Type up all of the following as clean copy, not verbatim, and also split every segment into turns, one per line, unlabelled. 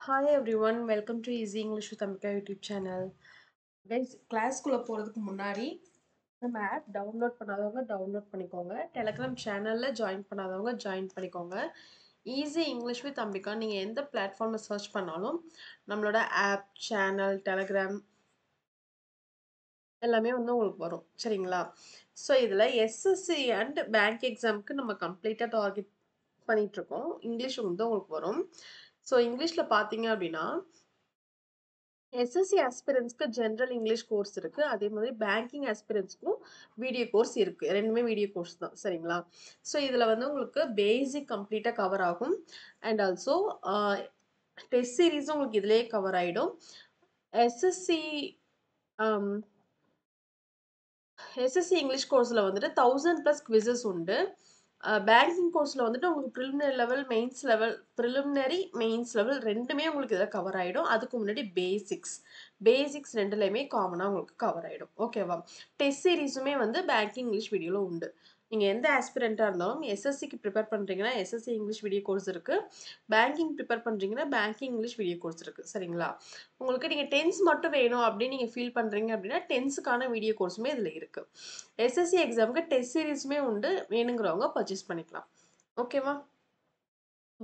Hi everyone, welcome to Easy English with Amika YouTube channel. Guys, கிளாஸ்க்குள்ள போறதுக்கு முன்னாடி நம்ம app download பண்ணாதவங்க download பண்ணிக்கோங்க. டெலிகிராம் சேனல்ல ஜாயின் பண்ணாதவங்க ஜாயின் பண்ணிக்கோங்க. ஈஸி இங்கிலீஷ் வித் அம்பிகா நீங்க எந்த பிளாட்ஃபார்ம்ல சர்ச் பண்ணாலும் நம்மளோட ஆப், சேனல், டெலிகிராம் எல்லாமே வந்து உங்களுக்கு வரும். சரிங்களா? ஸோ இதில் எஸ்எஸ்சி அண்ட் பேங்க் எக்ஸாமுக்கு நம்ம கம்ப்ளீட்டாக டார்கெட் பண்ணிட்டு இருக்கோம். இங்கிலீஷ் வந்து உங்களுக்கு வரும். ஸோ இங்கிலீஷில் பார்த்தீங்க அப்படின்னா எஸ்எஸ்சி ஆஸ்பிரன்ஸ்க்கு ஜென்ரல் இங்கிலீஷ் கோர்ஸ் இருக்கு. அதே மாதிரி பேங்கிங் ஆஸ்பிரன்ஸ்க்கும் வீடியோ கோர்ஸ் இருக்கு. ரெண்டுமே வீடியோ கோர்ஸ் தான். சரிங்களா? ஸோ இதில் வந்து உங்களுக்கு பேசிக் கம்ப்ளீட்டாக கவர் ஆகும். அண்ட் ஆல்சோ டெஸ்ட் சீரீஸும் உங்களுக்கு இதிலேயே கவர் ஆகிடும். எஸ்எஸ்சி எஸ்எஸ்சி இங்கிலீஷ் கோர்ஸில் வந்துட்டு 1000+ குவிசஸ் உண்டு. பேங்கிங் கோர்ஸில் வந்துட்டு உங்களுக்கு preliminary level, mains level, preliminary mains level ரெண்டுமே உங்களுக்கு இதில் கவர் ஆகிடும். அதுக்கு முன்னாடி பேசிக்ஸ் ரெண்டுலேயுமே காமனாக உங்களுக்கு கவர் ஆகிடும். ஓகேவா? டெஸ்ட் சீரீஸுமே வந்து பேங்கிங் இங்கிலீஷ் வீடியோவில் உண்டு. நீங்கள் எந்த ஆஸ்பிரண்ட்டாக இருந்தாலும் எஸ்எஸ்சிக்கு ப்ரிப்பேர் பண்ணுறீங்கன்னா எஸ்எஸ்சி இங்கிலீஷ் வீடியோ கோர்ஸ் இருக்குது. பேங்கிங் ப்ரிப்பேர் பண்ணுறீங்கன்னா பேங்கிங் இங்கிலீஷ் வீடியோ கோர்ஸ் இருக்குது. சரிங்களா? உங்களுக்கு நீங்கள் டென்ஸ் மட்டும் வேணும் அப்படின்னு நீங்கள் ஃபீல் பண்ணுறீங்க அப்படின்னா டென்ஸுக்கான வீடியோ கோர்ஸுமே இதில் இருக்குது. எஸ்எஸ்சி எக்ஸாமுக்கு டெஸ்ட் சீரீஸுமே உண்டு. வேணுங்கிறவங்க பர்ச்சேஸ் பண்ணிக்கலாம். ஓகேவா?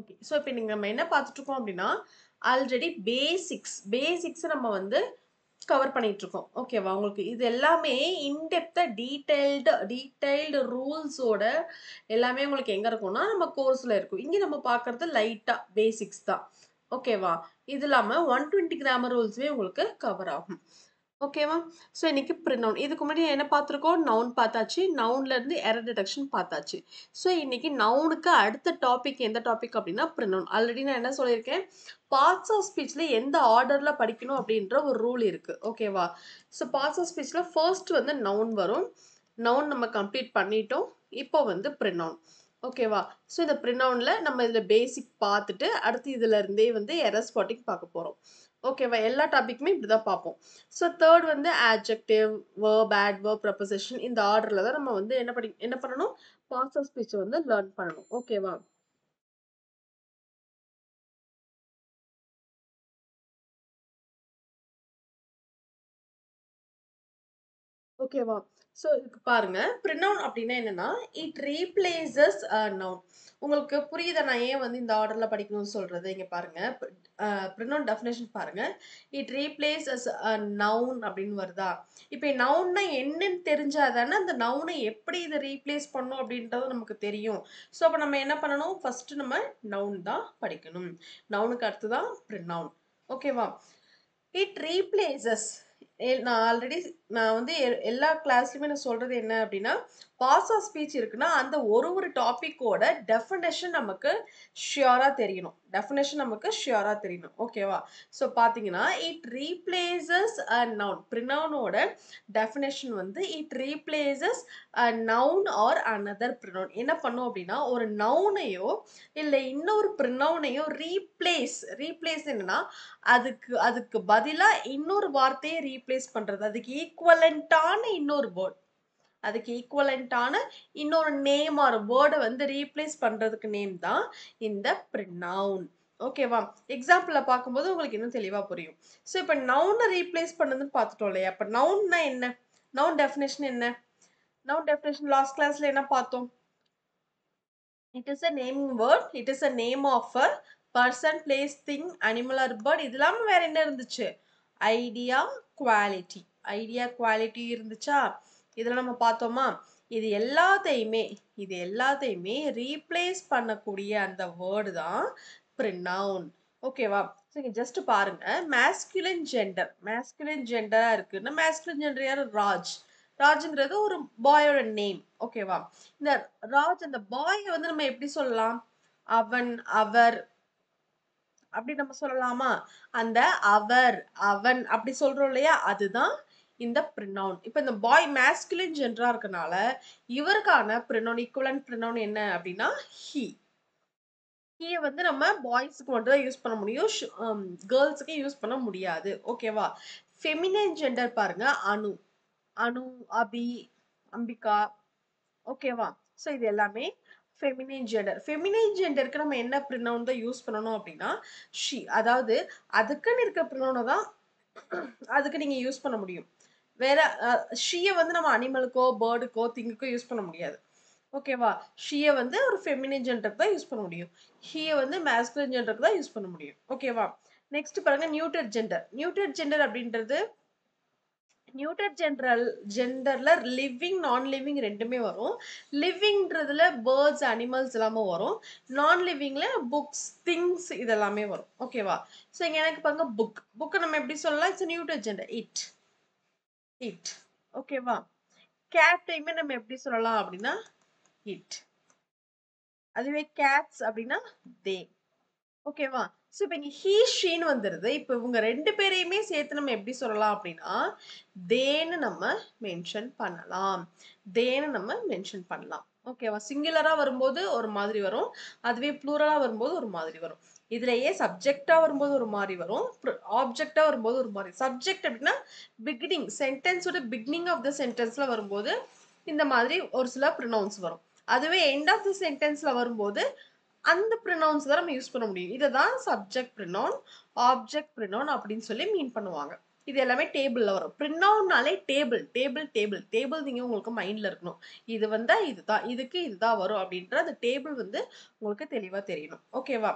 ஓகே. ஸோ இப்போ நம்ம என்ன பார்த்துட்ருக்கோம் அப்படின்னா ஆல்ரெடி பேசிக்ஸ் நம்ம வந்து கவர் பண்ணிட்டு இருக்கோம். ஓகேவா? உங்களுக்கு இது எல்லாமே இன்டெப்தா டீடைல்டு ரூல்ஸோட எல்லாமே உங்களுக்கு எங்க இருக்கும்னா நம்ம கோர்ஸ்ல இருக்கும். இங்க நம்ம பார்க்கறது லைட்டா பேசிக்ஸ் தான். ஓகேவா? இது இல்லாம 120 கிராமர் ரூல்ஸ்மே உங்களுக்கு கவர் ஆகும். ஓகேவா? ஸோ இன்னைக்கு ப்ரினவுன். இதுக்கு முன்னாடி என்ன பார்த்துருக்கோம்? நவுன் பார்த்தாச்சு. நவுன்ல இருந்து எரர் டிடெக்ஷன் பார்த்தாச்சு. ஸோ இன்னைக்கு நவுனுக்கு அடுத்த டாபிக் எந்த டாபிக் அப்படின்னா ப்ரினவுன். ஆல்ரெடி நான் என்ன சொல்லியிருக்கேன்? பார்ட்ஸ் ஆஃப் ஸ்பீச்ல எந்த ஆர்டர்ல படிக்கணும் அப்படின்ற ஒரு ரூல் இருக்கு. ஓகேவா? ஸோ பார்ட்ஸ் ஆஃப் ஸ்பீச்ல ஃபர்ஸ்ட் வந்து நவுன் வரும். நவுன் நம்ம கம்ப்ளீட் பண்ணிட்டோம். இப்போ வந்து ப்ரினவுன். ஓகேவா? ஸோ இந்த ப்ரினவுன்ல நம்ம இதுல பேசிக் பார்த்துட்டு அடுத்து இதுல இருந்தே வந்து எரர் ஸ்பாட்டிங் பார்க்க போறோம். ஓகேவா? எல்லா டாபிக்குமே இப்படிதான் பார்ப்போம். ஸோ தேர்ட் வந்து ஆட்ஜெக்டிவ், வெர்ப், ஆட்வெர்ப், ப்ரப்போசிஷன் இந்த ஆர்டர்ல தான் நம்ம வந்து என்ன பண்ணணும்? பார்ட்ஸ் ஆஃப் ஸ்பீச் வந்து லேர்ன் பண்ணணும். ஓகேவா? ஓகேவா? ஸோ இதுக்கு பாருங்க. ப்ரினவுன் அப்படின்னா என்னன்னா, இட் ரீப்ளேசஸ் அ நவுன். உங்களுக்கு புரியுதா நான் ஏன் வந்து இந்த ஆர்டர்ல படிக்கணும்னு சொல்றது? இங்க பாருங்க. ப்ரினவுன் டெஃபினேஷன் பாருங்க. இட் ரீப்ளேசஸ் அ நவுன் அப்படின்னு வருதா? இப்போ நவுன்னா என்னன்னு தெரிஞ்சா தானே அந்த நவுனை எப்படி இதை ரீப்ளேஸ் பண்ணும் அப்படின்றது நமக்கு தெரியும். ஸோ அப்போ நம்ம என்ன பண்ணணும்? ஃபர்ஸ்ட் நம்ம நவுன் தான் படிக்கணும். நவுனுக்கு அடுத்து தான் ப்ரினவுன். ஓகேவா? இட் ரீப்ளேசஸ் நான் வந்து எல்லா கிளாஸ்லயுமே நான் சொல்றது என்ன அப்படின்னா பாஸ் ஆஃப் ஸ்பீச் இருக்குன்னா அந்த ஒரு டாபிக்கோட டெஃபினேஷன் நமக்கு ஷியோரா தெரியணும். ஓகேவா? ஸோ பார்த்தீங்கன்னா இட் ரீப்ளேசஸ் அ நவுன். ப்ரினவுனோட டெஃபினேஷன் வந்து it replaces a noun or another pronoun. என்ன பண்ணும் அப்படின்னா ஒரு நவுனையோ இல்லை இன்னொரு ப்ரினவுனையோ ரீப்ளேஸ் என்னன்னா அதுக்கு அதுக்கு பதிலா இன்னொரு வார்த்தையை ரீப்ளேஸ் பண்றது. அதுக்கு ஈக்குவலண்டான இன்னொரு நேம் ஆர் வேர்டை வந்து ரீப்ளேஸ் பண்றதுக்கு நேம் தான் இந்த ப்ரினவுன். ஓகேவா? எக்ஸாம்பிள பார்க்கும்போது உங்களுக்கு இன்னும் தெளிவா புரியும். ஸோ இப்போ நவுனை ரீப்ளேஸ் பண்ணதுன்னு பார்த்துட்டோம் இல்லையா? அப்ப நவுன்னா என்ன? நவுன் டெஃபினேஷன் என்ன? நவுன் டெஃபினேஷன் லாஸ்ட் கிளாஸ்ல என்ன பார்த்தோம்? It is a naming word. It is a name of a person, place, thing, animal or bird. இது இல்லாம வேற என்ன இருந்துச்சு? Idea, quality. ஐடியா, குவாலிட்டி இருந்துச்சா? இதெல்லாம் நம்ம பார்த்தோமா? இது எல்லாத்தையுமே ரீப்ளேஸ் பண்ணக்கூடிய அந்த வேர்டு தான் ப்ரினவுன். ஓகேவா? ஸோ இங்க ஜஸ்ட் பாருங்க. மேஸ்குலின் ஜெண்டரா இருக்குன்னா மேஸ்குலின் ஜெண்டர் யாரு? ராஜ்ங்கிறது ஒரு பாயோட நேம். ஓகேவா? இந்த ராஜ் அந்த பாய வந்து நம்ம எப்படி சொல்லலாம்? அவன், அவர் அப்படி நம்ம சொல்லலாமா? அந்த அவர், அவன் அப்படி சொல்றோம் இல்லையா? அதுதான் இந்த ப்ரினவுன். இப்ப இந்த பாய் மேஸ்குலின் ஜெண்டரா இருக்கனால இவருக்கான ப்ரினவுன் ஈக்குவலன்ட் ப்ரினவுன் என்ன அப்படின்னா ஹி. ஹீய வந்து நம்ம பாய்ஸ்க்கு மட்டும் தான் யூஸ் பண்ண முடியும். கேர்ள்ஸ்க்கு யூஸ் பண்ண முடியாது. ஓகேவா? ஃபெமினைன் ஜெண்டர் பாருங்க. அனு, அனு, அபி, அம்பிகா. ஓகேவா? ஸோ இது எல்லாமே ஃபெமினைன் ஜெண்டர். ஃபெமினைன் ஜெண்டருக்கு நம்ம என்ன ப்ரொனவுன் தான் யூஸ் பண்ணணும் அப்படின்னா, ஷி. அதாவது அதுக்குன்னு இருக்க ப்ரொனவுன தான் அதுக்கு நீங்க யூஸ் பண்ண முடியும். வேற ஷீய வந்து நம்ம அனிமலுக்கோ, பேர்டுக்கோ, திங்குக்கோ யூஸ் பண்ண முடியாது. ஓகேவா? ஷீய வந்து ஒரு ஃபெமினைன் ஜெண்டருக்கு தான் யூஸ் பண்ண முடியும். ஹீய வந்து மாஸ்குலின் ஜெண்டருக்கு தான் யூஸ் பண்ண முடியும். ஓகேவா? நெக்ஸ்ட் பாருங்க நியூட்டர் ஜெண்டர். நியூட்டர் ஜெண்டர் அப்படின்றது நியூட்டர் ஜெண்டர்ல லிவிங், நான் லிவிங் 2மே வரும். லிவிங்ன்றதுல பேர்ட்ஸ், அனிமல்ஸ் எல்லாமே வரும். நான் லிவிங்ல புக்ஸ், திங்ஸ் இதெல்லாமே வரும். ஓகேவா? ஸோ இங்க எனக்கு பாருங்க புக். புக்க நம்ம எப்படி சொல்லலாம்? It's நியூட்டர் gender. இட். இட். ஓகேவா? கேட்டையுமே நம்ம எப்படி சொல்லலாம் அப்படின்னா இட். அதுவே கேட்ஸ் அப்படின்னா தே. ஓகேவா? ஸோ இப்ப இங்க ஹீ, ஷீன்னு வந்துருது. இப்ப இவங்க 2 பேரையுமே சேர்த்து நம்ம எப்படி சொல்லலாம் அப்படின்னா, தேன்னு நம்ம மென்ஷன் பண்ணலாம். தேன்னு நம்ம மென்ஷன் பண்ணலாம். ஓகேவா? சிங்குலரா வரும்போது ஒரு மாதிரி வரும். அதுவே ப்ளூரலா வரும்போது ஒரு மாதிரி வரும். இதுலயே சப்ஜெக்ட்டா வரும்போது ஒரு மாரி வரும். ஆப்ஜெக்ட்டா வரும்போது ஒரு மாரி. சப்ஜெக்ட் அப்படின்னா பிகினிங், சென்டென்ஸோட பிகினிங் ஆஃப் த சென்டென்ஸ்ல வரும்போது இந்த மாதிரி ஒரு சில ப்ரொனவுன்ஸ் வரும். அதுவே எண்ட் ஆஃப் த சென்டென்ஸ்ல வரும்போது அந்த ப்ரொனவுன்ஸ் தான் நம்ம யூஸ் பண்ண முடியும். இத தான் சப்ஜெக்ட் ப்ரொனவுன், ஆப்ஜெக்ட் ப்ரொனவுன் அப்படின்னு சொல்லி மீன் பண்ணுவாங்க. இது எல்லாமே டேபிள்ல வரும். ப்ரொனவுன்னாலே டேபிள், டேபிள், டேபிள், டேபிள் நீங்க உங்களுக்கு மைண்ட்ல இருக்கணும். இது வந்தா இதுதான், இதுக்கு இதுதான் வரும் அப்படின்ற அந்த டேபிள் வந்து உங்களுக்கு தெளிவா தெரியணும். ஓகேவா?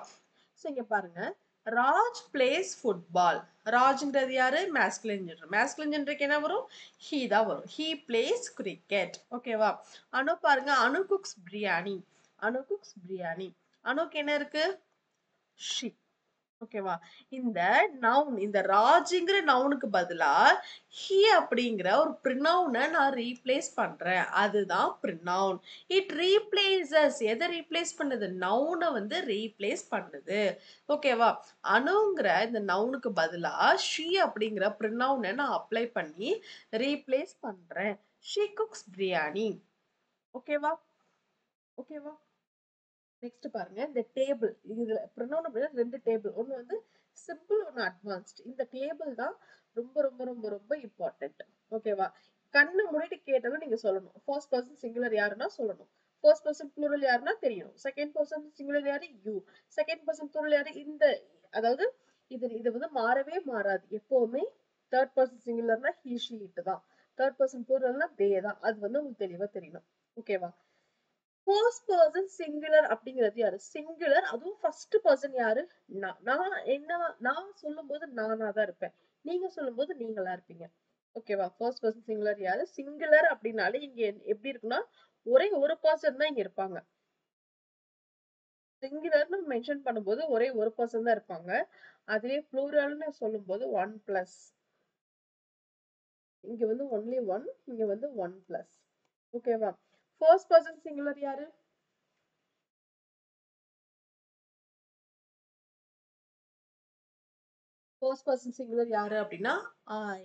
ஸோ இங்க பாருங்க. Raj place football. ராஜ்ங்கிறது யாரு? Masculine gender. மாஸ்குலின் ஜெண்டருக்கு என்ன வரும்? ஹீ தான் வரும். He plays cricket. ஓகேவா? அனு பாருங்க. அனு குக்ஸ் பிரியாணி. அனு குக்ஸ் பிரியாணி. அணுக்கு என்ன இருக்கு? ஷி. ஓகேவா? இந்த நவுன், இந்த ராஜ்ங்கிற நவுனுக்கு பதிலா ஹி அப்படிங்கிற ஒரு ப்ரினவுன நான் ரீப்ளேஸ் பண்றேன். அதுதான் ப்ரினவுன். It replaces. எதை ரீப்ளேஸ் பண்ணுது? நவுன வந்து ரீப்ளேஸ் பண்ணுது. ஓகேவா? அணுங்கிற இந்த நவுனுக்கு பதிலா ஷி அப்படிங்கிற ப்ரினவுன நான் அப்ளை பண்ணி ரீப்ளேஸ் பண்றேன். She cooks biryani. ஓகேவா? ஓகேவா? நெக்ஸ்ட் பாருங்க இந்த டேபிள். இதுல ப்ரொனவுன் அப்படின்னா 2 டேபிள். ஒன்னு வந்து சிம்பிள், ஒன்னு அட்வான்ஸ்ட். இந்த டேபிள் தான் ரொம்ப ரொம்ப ரொம்ப ரொம்ப இம்பார்ட்டன்ட். ஓகேவா? கண்ணு மூடிட்டு கேட்டாலும் நீங்க சொல்லணும். ஃபர்ஸ்ட் பர்சன் சிங்குலர் யாருன்னா சொல்லணும். ஃபர்ஸ்ட் பர்சன் ப்ளூரல் யாருன்னா தெரியணும். செகண்ட் பர்சன் சிங்குலர் யாரு? யூ. செகண்ட் பர்சன் ப்ளூரல் யாரு? இந்த. அதாவது இது வந்து மாறவே மாறாது. எப்பவுமே தேர்ட் பர்சன் சிங்குலர்னா ஹி, ஷி, இட் தான். தேர்ட் பர்சன் ப்ளூரல்னா தே தான். அது வந்து உங்களுக்கு தெளிவா தெரியணும். ஓகேவா? ஃபர்ஸ்ட் பர்சன் சிங்குலர் அப்படிங்கிறது யாரு? சிங்குலர். அதுவும் ஃபர்ஸ்ட் பர்சன் யாரு? நான் சொல்லும்போது நானா தான் இருப்பேன். நீங்க சொல்லும்போது நீங்களா இருப்பீங்க. ஓகேவா? ஃபர்ஸ்ட் பர்சன் சிங்குலர் யாரு? சிங்குலர் அப்படின்னாலே இங்க எப்படி இருக்குன்னா ஒரே ஒரு பர்சன் தான் இங்க இருப்பாங்க. சிங்குலர்னு மென்ஷன் பண்ணும்போது ஒரே ஒரு பர்சன் தான் இருப்பாங்க. அதுவே ப்ளூரல்னு சொல்லும்போது 1 பிளஸ். இங்க வந்து ஒன்லி 1, இங்க வந்து 1 பிளஸ். ஓகேவா? ஃபர்ஸ்ட் பர்சன் சிங்குலர் யாரு? ஃபர்ஸ்ட் பர்சன் சிங்குலர் யாரு அப்படின்னா ஐ.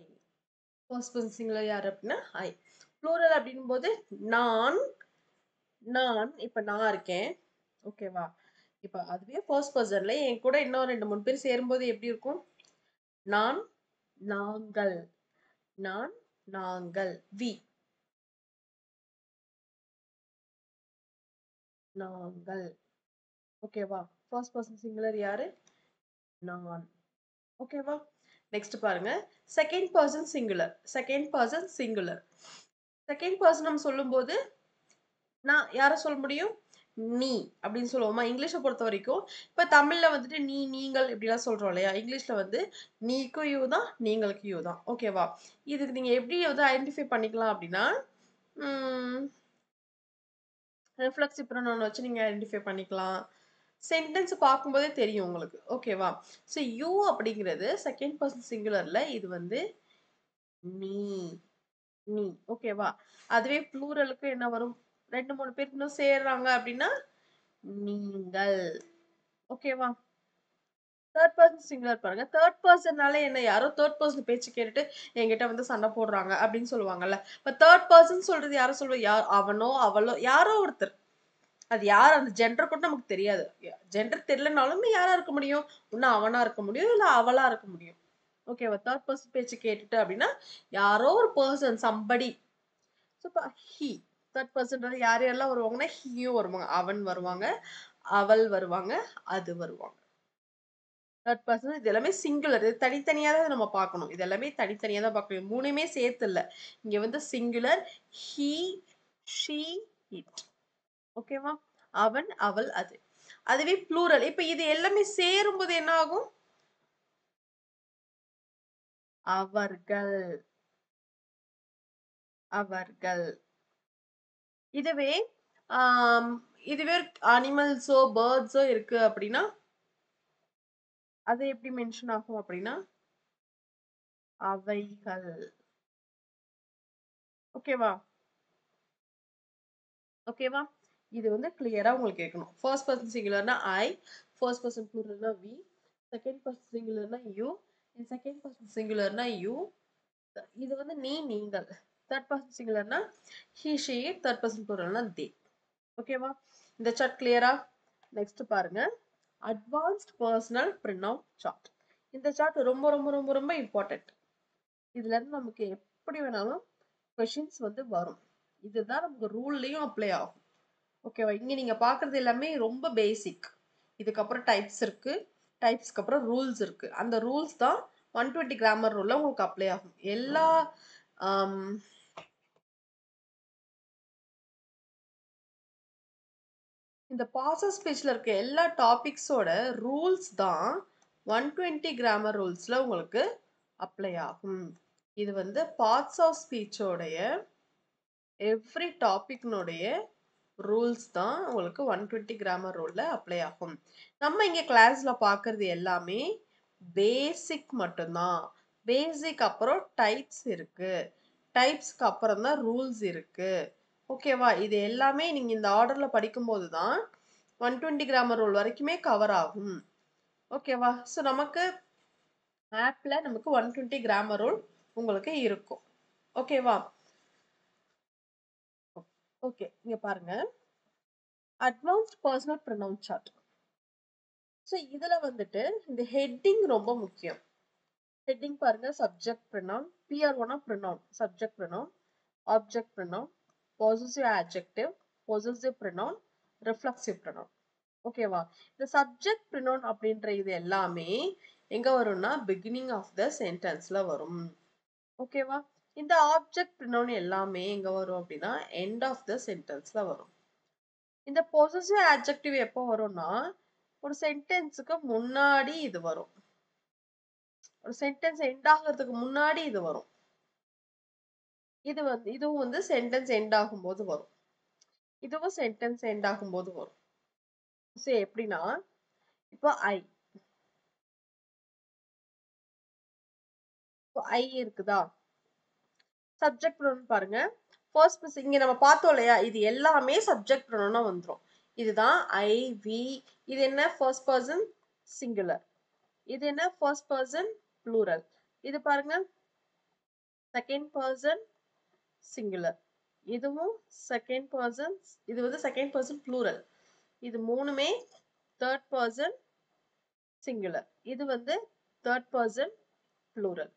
ஃபர்ஸ்ட் பர்சன் சிங்குலர் யாரு அப்படின்னா ஐ. ப்ளூரல் அப்படிங்கும்போது நான். இப்ப நான் இருக்கேன். ஓகேவா? இப்ப அதுவே ஃபர்ஸ்ட் பர்சன்ல என் கூட இன்னும் 2, 3 பேர் சேரும்போது எப்படி இருக்கும்? நான், நாங்கள். நான், நாங்கள். வி. நாங்கள். ஓகேவா? ஃபர்ஸ்ட் பர்சன் சிங்குலர் யாரு? நான். ஓகேவா? நெக்ஸ்ட் பாருங்க. Second person singular. Second person singular. Second person நம்ம சொல்லும்போது நான் யார சொல்ல முடியும்? நீ அப்படின்னு சொல்லுவோமா? இங்கிலீஷ பொறுத்தவரைக்கும், இப்ப தமிழ்ல வந்துட்டு நீ, நீங்கள் இப்படிலாம் சொல்றோம் இல்லையா? இங்கிலீஷ்ல வந்து நீக்கும் யூ தான், நீங்களுக்கு யூ தான். ஓகேவா? இதுக்கு நீங்க எப்படி வந்து ஐடென்டிஃபை பண்ணிக்கலாம் அப்படின்னா, ம் ரிஃப்ளெக்சிவ் ப்ரொனவுன் வச்சு நீங்க ஐடென்டிஃபை பண்ணிக்கலாம். சென்டென்ஸ் பார்க்கும்போதே தெரியும் உங்களுக்கு. ஓகேவா? ஸோ யூ அப்படிங்கிறது செகண்ட் பெர்சன் சிங்குலர்ல இது வந்து நீ. நீ. ஓகேவா? அதுவே ப்ளூரலுக்கு என்ன வரும்? 2, 3 பேர் இன்னும் சேர்றாங்க அப்படின்னா நீங்கள். ஓகேவா? தேர்ட் பெர்சன் சிங்குலர் பாருங்க. தேர்ட் பெர்சன்னாலே என்ன? யாரோ தேர்ட் பெர்சன் பேச்சு கேட்டுட்டு என்கிட்ட வந்து சண்டை போடுறாங்க அப்படின்னு சொல்லுவாங்கல்ல. இப்ப தேர்ட் பெர்சன் சொல்றது யார சொல்லுவா? அவனோ, அவளோ யாரோ ஒருத்தர். அது யார் அந்த ஜெண்டர் கூட நமக்கு தெரியாது. ஜெண்டர் தெரியலனாலும் யாரா இருக்க முடியும்? ஒண்ணு அவனா இருக்க முடியும், இல்ல அவளா இருக்க முடியும். ஓகேவா? தேர்ட் பெர்சன் பேச்சு கேட்டுட்டு அப்படின்னா யாரோ ஒரு பெர்சன், சம்படி. ஸோ இப்ப ஹி. தேர்ட் பர்சன் யார் யாரெல்லாம் வருவாங்கன்னா ஹீயும் வருவாங்க, அவன் வருவாங்க, அவள் வருவாங்க, அது வருவாங்க. தேர்ட் பர்சன் இது எல்லாமே சிங்குலர். இது தனித்தனியா தான் நம்ம பார்க்கணும். இது எல்லாமே தனித்தனியா தான் பார்க்கணும். மூணுமே சேர்த்து இல்ல. இங்க வந்து சிங்குலர் ஹி, ஷி, இட். ஓகேவா? அவன், அவள், அது. அதுவே ப்ளூரல். இப்ப இது எல்லாமே சேரும்போது என்ன ஆகும்? அவர்கள், அவர்கள். இதுவே ஆம், இதுவே அனிமல்ஸோ பேர்ட்ஸோ இருக்கு அப்படின்னா அது எப்படி மென்ஷன் ஆகும் அப்படின்னா அவைகள். ஓகேவா? ஓகேவா? இது வந்து கிளியரா உங்களுக்கு கேட்கணும். ஃபர்ஸ்ட் பர்சன் சிங்குலர்னா ஐ, ஃபர்ஸ்ட் பர்சன் ப்ளூரல்னா வி, செகண்ட் பர்சன் சிங்குலர்னா யூ, செகண்ட் பர்சன் சிங்குலர்னா யூ, இது வந்து நீ, நீங்கள். தேர்ட் பர்சன் சிங்குலர்னா ஹி, ஷி, தேர்ட் பர்சன் ப்ளூரல்னா தே. ஓகேவா? இந்த சார்ட் கிளியரா? நெக்ஸ்ட் பாருங்க. Advanced personal pronoun chart. இந்த சார்ட் ரொம்ப ரொம்ப ரொம்ப ரொம்ப இம்பார்ட்டன்ட். இதுல இருந்து நமக்கு எப்படி வேணாலும் கொஷின்ஸ் வந்து வரும். இதுதான் நமக்கு ரூல்லயும் அப்ளை ஆகும். ஓகேவா? இங்க நீங்க பாக்குறது எல்லாமே ரொம்ப பேசிக். இதுக்கப்புறம் டைப்ஸ் இருக்கு. டைப்ஸ்க்கு அப்புறம் ரூல்ஸ் இருக்கு. அந்த ரூல்ஸ் தான் 120 கிராமர் ரூல்ல உங்களுக்கு அப்ளை ஆகும். எல்லா ஆம், இந்த பாசஸ் ஸ்பீச்ல இருக்க எல்லா டாபிக்ஸோட ரூல்ஸ் தான் 120 கிராமர் ரூல்ஸ்ல உங்களுக்கு அப்ளை ஆகும். இது வந்து பார்ட்ஸ் ஆஃப் ஸ்பீச்சோடைய எவ்ரி டாபிக்னுடைய ரூல்ஸ் தான் உங்களுக்கு 120 கிராமர் ரூல்ல அப்ளை ஆகும். நம்ம இங்க கிளாஸ்ல பார்க்கறது எல்லாமே பேசிக் மட்டும்தான். பேசிக் அப்புறம் டைப்ஸ் இருக்கு. டைப்ஸ்க்கு அப்புறம் தான் ரூல்ஸ் இருக்கு. ஓகேவா? இது எல்லாமே நீங்க இந்த ஆர்டர்ல படிக்கும்போது தான் 120 கிராமர் ரூல் வரைக்குமே கவர் ஆகும். ஓகேவா? ஸோ நமக்கு ஆப்ல நமக்கு 120 கிராமர் ரூல் உங்களுக்கு இருக்கும். ஓகேவா? ஓகே. இங்க பாருங்க. Advanced personal pronoun chart. So இதுல வந்துட்டு இந்த ஹெட்டிங் ரொம்ப முக்கியம். ஹெட்டிங் பாருங்க. சப்ஜெக்ட் ப்ரொனவுன், பிஆர்1 pronoun, subject pronoun, object pronoun, possessive adjective, possessive pronoun, reflexive pronoun. ஓகேவா? இந்த சப்ஜெக்ட் ப்ரொனவுன் அப்படின்ற இது எல்லாமே எங்க வரும்னா பிகினிங் ஆஃப் த சென்டென்ஸ்ல வரும். ஓகேவா? இந்த ஆப்ஜெக்ட் ப்ரொனவுன் எல்லாமே எங்க வரும் அப்படின்னா எண்ட் ஆஃப் த சென்டென்ஸ்ல வரும். இந்த பொசசிவ் ஆட்ஜெக்டிவ் எப்போ வரும்னா ஒரு சென்டென்ஸுக்கு முன்னாடி இது வரும். ஒரு சென்டென்ஸ் எண்ட் ஆகிறதுக்கு முன்னாடி இது வரும். இதுவும் வந்து சென்டென்ஸ் எண்ட் ஆகும்போது வரும். இதுவும் சென்டென்ஸ் எண்ட் ஆகும்போது வரும். சோ எப்படின்னா இப்போ ஐ இருக்குதா? சப்ஜெக்ட் ப்ரொனவுன் பாருங்க. ஃபர்ஸ்ட் பர்சன் இங்க நம்ம பார்த்தோம் இல்லையா? இது எல்லாமே சப்ஜெக்ட் ப்ரொனவுனா வந்துரும். இதுதான் ஐ, வி. இது என்ன? First person singular. இது என்ன? First person plural. இது பாருங்க. Second person singular. இதுவும் செகண்ட் பர்சன். இது வந்து செகண்ட் பர்சன் ப்ளூரல். இது மூணுமே தேர்ட் பர்சன் சிங்குலர். இது வந்து தேர்ட் பர்சன் ப்ளூரல்.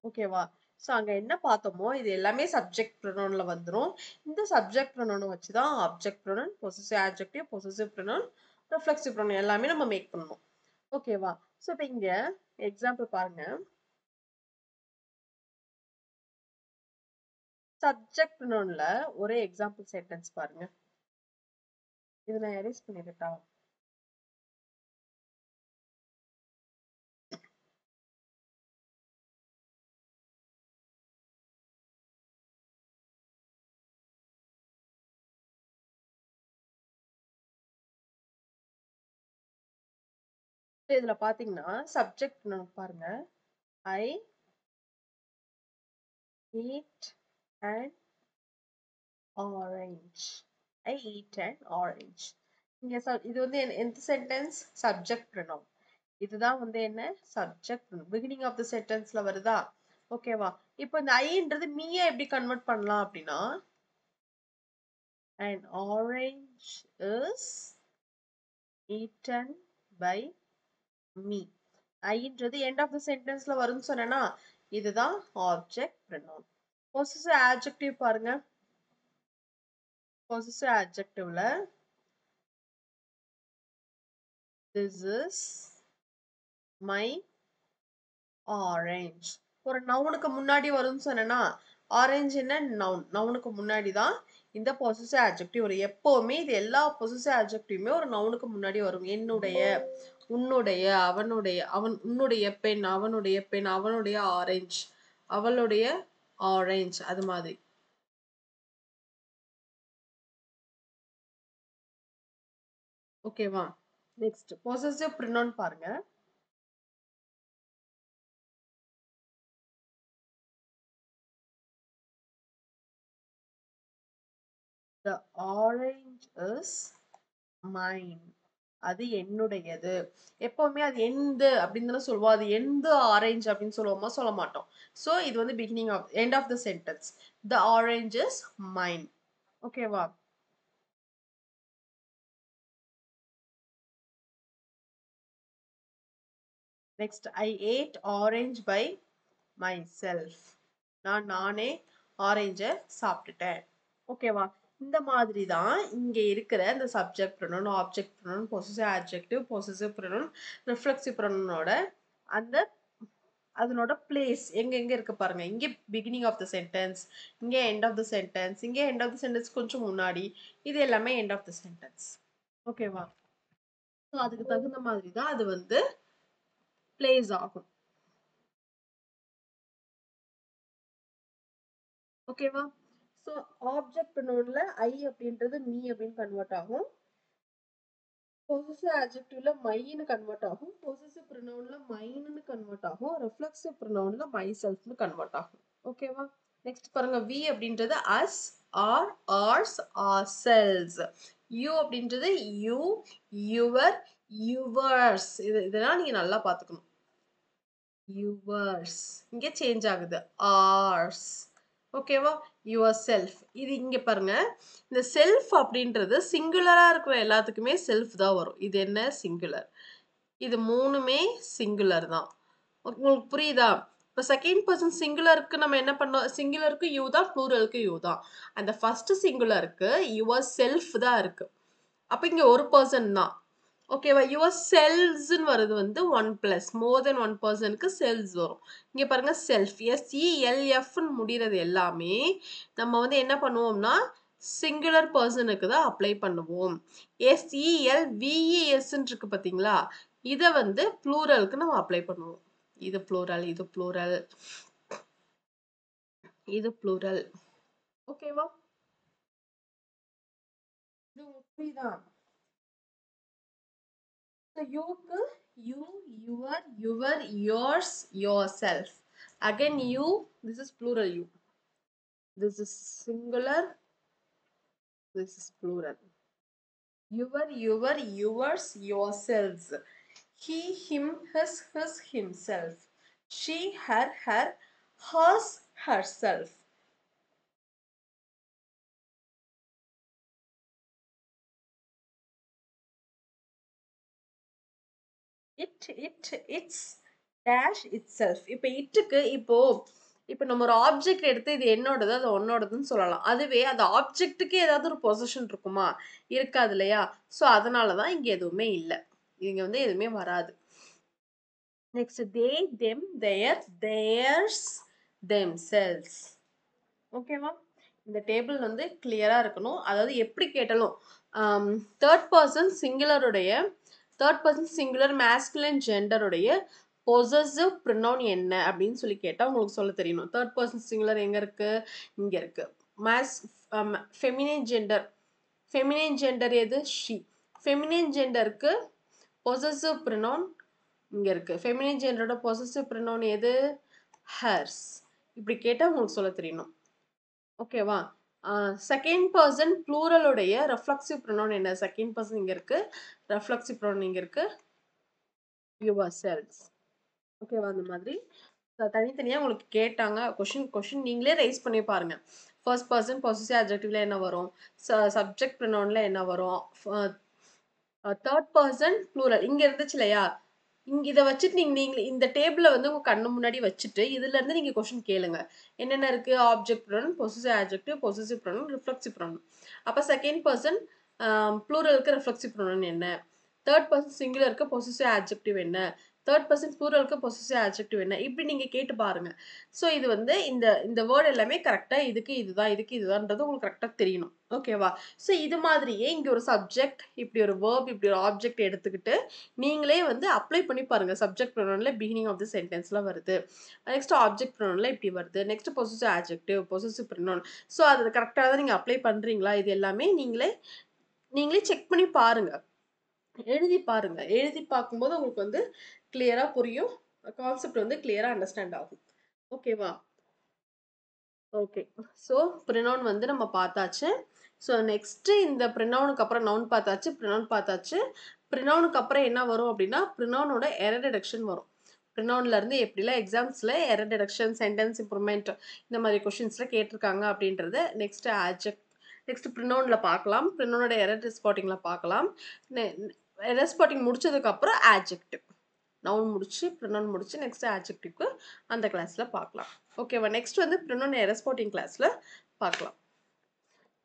ஓகேவா? ஸோ அங்க என்ன பார்த்தோமோ இது எல்லாமே சப்ஜெக்ட் ப்ரொனவுன்ல வந்துரும். இந்த சப்ஜெக்ட் ப்ரொனவுன் வச்சு தான் object pronoun, possessive adjective, possessive pronoun, reflexive pronoun எல்லாமே நம்ம மேக் பண்ணணும். ஓகேவா? ஸோ இப்போ இங்க எக்ஸாம்பிள் பாருங்க. சப்ஜெக்ட் ப்ரொனவுன்ல ஒரே எக்ஸாம்பிள் சென்டென்ஸ் பாருங்க. இதை நான் எரேஸ் பண்ணிடட்டா? இதுல பாத்தீங்கன்னா சப்ஜெக்ட் ப்ரொனவுன் பாருங்க. ஐ eat an orange. I eat an orange. இங்க இது வந்து எந்த சென்டென்ஸ்? Subject pronoun. இதுதான் வந்து என்ன? Subject pronoun. Beginning of the சென்டென்ஸ்ல வருதா? ஓகேவா? இப்போ இந்த ஐன்றது மீயா எப்படி கன்வெர்ட் பண்ணலாம் அப்படின்னா an orange is eaten by me. ஐன்றது எண்ட் ஆஃப் த சென்டென்ஸ்ல வரும்னு சொன்னேன்னா இதுதான் ஆப்ஜெக்ட் ப்ரொனவுன். பொசசிவ் ஆட்ஜெக்டிவ் பாருங்க. possessive adjectiveல this is my orange. ஒரு நவுனுக்கு முன்னாடி வரும்னு சொன்னேன்னா ஆரஞ்சு என்ன நவுன், நவுனுக்கு முன்னாடி தான் இந்த possessive adjective வரும். எப்பவுமே இது எல்லா possessive adjectiveமே ஒரு நவுனுக்கு முன்னாடி வரும். என்னுடைய, உன்னுடைய, அவனுடைய, உன்னுடைய பெண், அவனுடைய பெண், அவனுடைய ஆரஞ்சு, அவளுடைய ஆரஞ்சு, அது மாதிரி. ஓகேவா? நெக்ஸ்ட் possessive pronoun பாருங்க. The orange is mine. அது என்னுடையது. எப்பவுமே அது எந்து அப்படின்னு தானே சொல்லுவோம். அது எந்த ஆரஞ்சு அப்படின்னு சொல்லுவோமா? சொல்ல மாட்டோம். ஸோ இது வந்து beginning of end of the sentence. The orange is mine. ஓகேவா? Next I ate orange by myself. நானே ஆரஞ்சை சாப்பிட்டுட்டேன். ஓகேவா? இந்த மாதிரி தான் இங்க இருக்கிற இந்த subject pronoun, object pronoun, possessive adjective, possessive pronoun, reflexive ப்ரொனவுனோட அந்த அதனோட பிளேஸ் எங்க எங்க இருக்கு பாருங்க. இங்க பிகினிங் ஆஃப் த சென்டென்ஸ், இங்க எண்ட் ஆஃப் த சென்டென்ஸ், இங்க எண்ட் ஆஃப் த சென்டென்ஸ் கொஞ்சம் முன்னாடி, இது எல்லாமே எண்ட் ஆஃப் த சென்டென்ஸ். ஓகேவா? ஸோ அதுக்கு தகுந்த மாதிரி தான் அது வந்து பிளேஸ் ஆகும். ஓகேவா? ஸோ ஆப்ஜெக்ட் ப்ரொனவுன்ல ஐ அப்படின்றது மீ அப்படின்னு கன்வெர்ட் ஆகும். பொசசிவ் அட்ஜெக்டிவ்ல மைன்னு கன்வெர்ட் ஆகும். பொசசிவ் ப்ரொனவுன்ல மைன்னு கன்வெர்ட் ஆகும். ரிஃப்ளெக்சிவ் ப்ரொனவுன்ல மை செல்ஃப்னு கன்வெர்ட் ஆகும். ஓகேவா? நெக்ஸ்ட் பாருங்க, வி அப்படின்றது us, our, ours, ourselves. You அப்படின்றது யூ, யுவர், யுவர்ஸ். இதெல்லாம் நீங்க நல்லா பார்த்துக்கணும். யுவர்ஸ் இங்க சேஞ்ச் ஆகுது. ஆர்ஸ். ஓகேவா? Your self. இது இங்க பாருங்க, இந்த செல்ஃப் அப்படின்றது சிங்குலரா இருக்கிற எல்லாத்துக்குமே செல்ஃப் தான் வரும். இது என்ன? சிங்குலர். இது மூணுமே சிங்குலர் தான். உங்களுக்கு புரியுதா? இப்போ செகண்ட் பர்சன் சிங்குலருக்கு நம்ம என்ன பண்ணோம்? சிங்குலருக்கு யூ தான், ப்ளூரலுக்கு யூ தான். அந்த ஃபர்ஸ்ட் சிங்குலருக்கு யுவர் செல்ஃப் தான் இருக்கு. அப்ப இங்க ஒரு பர்சன் தான். ஓகேவா? யுவர் செல்ஸ்ன்னு வருது வந்து ஒன் பிளஸ், மோர் தென் ஒன் பர்சனுக்கு செல்ஸ் வரும். இங்க பாருங்க, செல்ஃப், எஸ்இஎல்எஃப்னு முடிகிறது எல்லாமே நம்ம வந்து என்ன பண்ணுவோம்னா சிங்குலர் பர்சனுக்கு தான் அப்ளை பண்ணுவோம். எஸ்இஎல்விஇஎஸ்ன்னு இருக்கு பார்த்தீங்களா? இதை வந்து ப்ளூரலுக்கு நம்ம அப்ளை பண்ணுவோம். இது ப்ளூரல், இது ப்ளூரல், இது ப்ளூரல். ஓகேவா? இது புரியுதா? So யூக்கு you, your, your, yours, yourself. Again you, this is plural you. This is singular, this is plural. Your, yours, yourselves. He, him, his, himself. She, her, hers, herself. Its dash itself. இப்போ இட்டுக்கு இப்போ நம்ம ஒரு object எடுத்து இது என்னோடது, அது உன்னோடதுன்னு சொல்லலாம். அதுவே அந்த ஆப்ஜெக்ட்டுக்கு ஏதாவது ஒரு பொசிஷன் இருக்குமா? இருக்காது இல்லையா? ஸோ அதனால தான் இங்க எதுவுமே இல்லை. இங்க வந்து எதுவுமே வராது. Next they, them, their, theirs, themselves. ஓகேவா? இந்த டேபிள் வந்து கிளியரா இருக்கணும். அதாவது எப்படி கேட்டாலும் தேர்ட் பர்சன் சிங்குலருடைய, தேர்ட் பர்சன் சிங்குலர் மேஸ்குலின் ஜெண்டருடைய பொசசிவ் ப்ரொனவுன் என்ன அப்படின்னு சொல்லி கேட்டா உங்களுக்கு சொல்ல தெரியணும். தேர்ட் பர்சன் சிங்குலர் எங்க இருக்கு? இங்க இருக்கு. ஃபெமினின் ஜெண்டர், ஃபெமினின் ஜெண்டர் எது? ஷி. ஃபெமினின் ஜெண்டருக்கு பொசசிவ் ப்ரொனவுன் இங்க இருக்கு. ஃபெமினின் ஜெண்டரோட பொசசிவ் ப்ரொனவுன் எது? ஹர்ஸ். இப்படி கேட்டா உங்களுக்கு சொல்ல தெரியணும். ஓகேவா? செகண்ட் பர்சன் ப்ளூரலுடைய ரெஃப்ளெக்சிவ் ப்ரொனவுன் என்ன? செகண்ட் பர்சன் இங்க இருக்கு, ரெஃப்ளெக்சிவ் ப்ரொனவுன் இங்க இருக்கு, யுவர் செல்ஸ். ஓகேவா? அந்த மாதிரி தனித்தனியா உங்களுக்கு கேட்டாங்க, கொஸ்டின் நீங்களே ரைஸ் பண்ணி பாருங்க. ஃபர்ஸ்ட் பர்சன் பொசசிவ் அட்ஜெக்டிவ்ல என்ன வரும்? சப்ஜெக்ட் ப்ரொனவுன்ல என்ன வரும்? தேர்ட் பர்சன் ப்ளூரல் இங்க இருந்துச்சு இல்லையா? இத வச்சுட்டு நீங்க இந்த டேபிள வந்து உங்க கண்ணு முன்னாடி வச்சுட்டு, இதுலருந்து நீங்க கொஸ்டின் கேளுங்க. என்னென்ன இருக்கு? Object pronoun, possessive adjective, possessive pronoun, reflexive pronoun. அப்ப செகண்ட் பெர்சன் ப்ளூரலுக்கு ரிஃப்ளெக்சிவ் ப்ரொனவுன் என்ன? தேர்ட் பெர்சன் சிங்குலருக்கு பொசெசிவ் அட்ஜெக்டிவ் என்ன? தேர்ட் பெர்சன் ப்ளூரலுக்கு பொசெசிவ் அட்ஜெக்டிவ் என்ன? இப்படி நீங்க கேட்டு பாருங்க. ஸோ இது வந்து இந்த இந்த வேர்ட் எல்லாமே கரெக்ட்டா இதுக்கு இதுதான், இதுக்கு இதுதான்ன்றது உங்களுக்கு கரெக்ட்டா தெரியணும். ஓகேவா? ஸோ இது மாதிரியே இங்க ஒரு சப்ஜெக்ட், இப்படி ஒரு வெர்ப், இப்படி ஒரு ஆப்ஜெக்ட் எடுத்துக்கிட்டு, நீங்களே வந்து அப்ளை பண்ணி பாருங்க. சப்ஜெக்ட் ப்ரொனவுன்ல பிகினிங் ஆஃப் தி சென்டென்ஸ்ல வருது. நெக்ஸ்ட் ஆப்ஜெக்ட் ப்ரொனவுன்ல இப்படி வருது. Next possessive adjective, possessive pronoun. So அது கரெக்ட்டா தான் நீங்க அப்ளை பண்றீங்களா? இது எல்லாமே நீங்களே நீங்களே செக் பண்ணி பாருங்க. எழுதி பாருங்க. எழுதி பார்க்கும்போது உங்களுக்கு வந்து கிளியரா புரியும். கான்செப்ட் வந்து கிளியரா அண்டர்ஸ்டாண்ட் ஆகும். ஓகேவா? ஓகே. ஸோ ப்ரினவுன் வந்து நம்ம பார்த்தாச்சு. ஸோ நெக்ஸ்ட் இந்த ப்ரினவுனுக்கு அப்புறம் நவுன் பார்த்தாச்சு, ப்ரினவுன் பார்த்தாச்சு. ப்ரினவுனுக்கு அப்புறம் என்ன வரும் அப்படின்னா, ப்ரினவுனோட எரர் டிடக்ஷன் வரும். ப்ரினவுன்ல இருந்து எப்படிலாம் எக்ஸாம்ஸ்ல எரர் டிடக்ஷன், சென்டென்ஸ் இம்ப்ரூவ்மென்ட் இந்த மாதிரி கொஸ்டின்ஸ்ல கேட்டிருக்காங்க அப்படின்றத நெக்ஸ்ட் நெக்ஸ்ட் ப்ரினவுன்ல பார்க்கலாம். ப்ரினவுனோட எரர் ஸ்பாட்டிங்ல பார்க்கலாம். நெ எரர் ஸ்பாட்டிங் முடிச்சதுக்கு அப்புறம் ஆட்ஜெக்டிவ். நவுன் முடிச்சு, ப்ரினவுன் முடிச்சு நெக்ஸ்ட் ஆட்ஜெக்டிவ்க்கு அந்த கிளாஸ்ல பார்க்கலாம். ஓகேவா? நெக்ஸ்ட் வந்து ப்ரினவுன் எரர் ஸ்பாட்டிங் கிளாஸ்ல பார்க்கலாம்.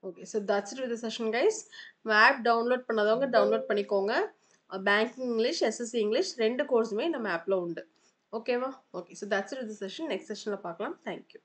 Okay. So that's it with the session guys. App download பண்ணாதவங்க டவுன்லோட் பண்ணிக்கோங்க. பேங்கிங் இங்கிலீஷ், எஸ்எஸ்சி இங்கிலீஷ் 2 கோர்ஸுமே நம்ம ஆப்ல உண்டு. ஓகேவா? Okay. So that's it with the session. Next செஷன்ல பார்க்கலாம். Thank you.